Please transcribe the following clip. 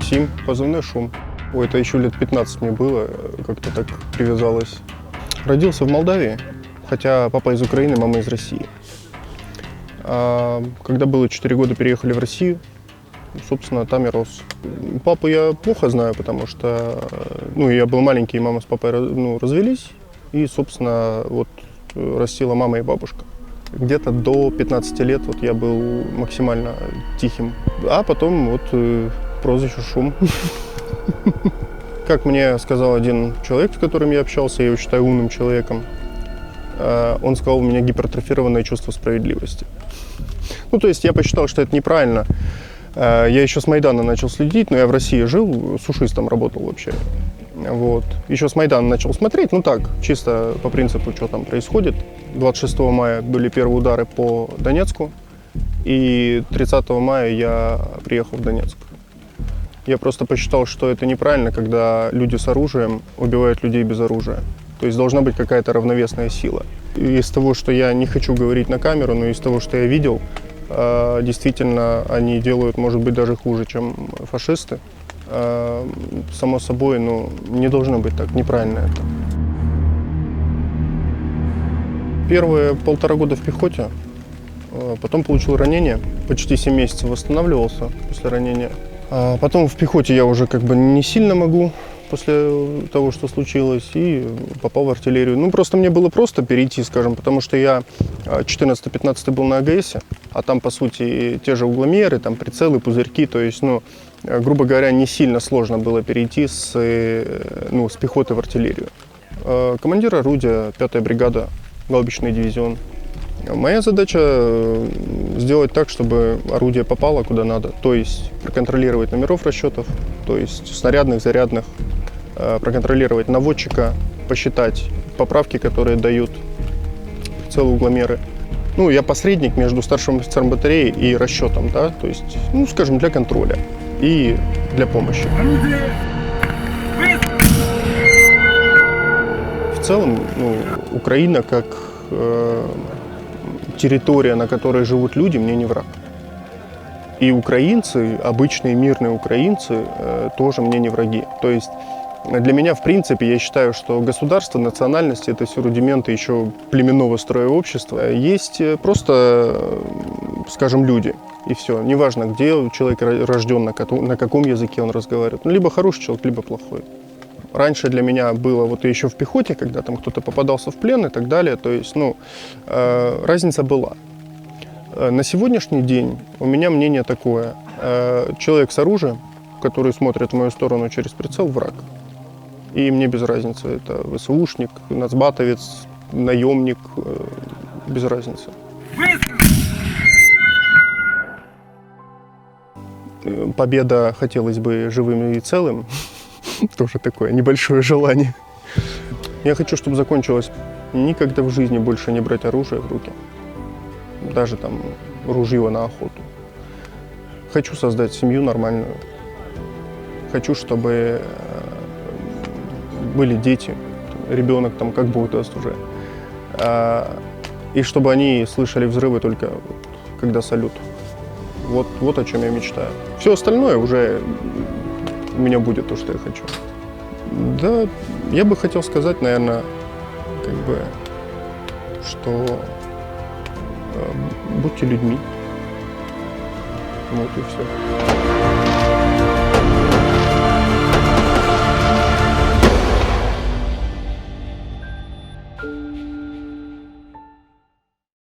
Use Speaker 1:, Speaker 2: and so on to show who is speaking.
Speaker 1: Максим, позывной «Шум». Ой, это еще лет 15 мне было, как-то так привязалось. Родился в Молдавии, хотя папа из Украины, мама из России. А когда было 4 года, переехали в Россию, собственно, там и рос. Папу я плохо знаю, потому что я был маленький, и мама с папой развелись, и, собственно, вот растила мама и бабушка. Где-то до 15 лет вот я был максимально тихим, а потом вот прозвище «Шум». Как мне сказал один человек, с которым я общался, я его считаю умным человеком, он сказал, у меня гипертрофированное чувство справедливости. То есть я посчитал, что это неправильно. Я еще с Майдана начал следить, но я в России жил, сушистом работал вообще. Вот. Еще с Майдана начал смотреть, чисто по принципу, что там происходит. 26 мая были первые удары по Донецку, и 30 мая я приехал в Донецк. Я просто посчитал, что это неправильно, когда люди с оружием убивают людей без оружия. То есть должна быть какая-то равновесная сила. И из того, что я не хочу говорить на камеру, но из того, что я видел, действительно они делают, может быть, даже хуже, чем фашисты. Само собой, не должно быть так, неправильно это. Первые 1,5 года в пехоте, потом получил ранение, почти 7 месяцев восстанавливался после ранения. Потом в пехоте я уже не сильно могу после того, что случилось, и попал в артиллерию. Просто мне было просто перейти, скажем, потому что я 14-15 был на АГСе, а там, по сути, те же угломеры, там прицелы, пузырьки, то есть, грубо говоря, не сильно сложно было перейти с пехоты в артиллерию. Командир орудия, 5-я бригада, гаубичный дивизион. Моя задача сделать так, чтобы орудие попало куда надо, то есть проконтролировать номеров расчетов, то есть снарядных, зарядных, проконтролировать наводчика, посчитать поправки, которые дают прицелы, угломеры. Я посредник между старшим офицером батареи и расчетом, да, то есть, скажем, для контроля и для помощи. В целом, Украина как территория, на которой живут люди, мне не враг. И украинцы, обычные мирные украинцы, тоже мне не враги. То есть для меня, в принципе, я считаю, что государство, национальность – это все рудименты еще племенного строя общества. Есть просто, скажем, люди, и все. Неважно, где человек рожден, на каком языке он разговаривает. Либо хороший человек, либо плохой. Раньше для меня было, вот еще в пехоте, когда там кто-то попадался в плен и так далее, то есть, разница была. На сегодняшний день у меня мнение такое. Человек с оружием, который смотрит в мою сторону через прицел, враг. И мне без разницы, это ВСУшник, нацбатовец, наемник, без разницы. Победа хотелось бы живым и целым. Тоже такое небольшое желание. Я хочу, чтобы закончилось никогда в жизни больше не брать оружие в руки. Даже там ружье на охоту. Хочу создать семью нормальную. Хочу, чтобы были дети. Ребенок там как Бог даст уже. И чтобы они слышали взрывы только когда салют. Вот о чем я мечтаю. Все остальное уже у меня будет то, что я хочу. Да, я бы хотел сказать, наверное, что будьте людьми. Вот и все.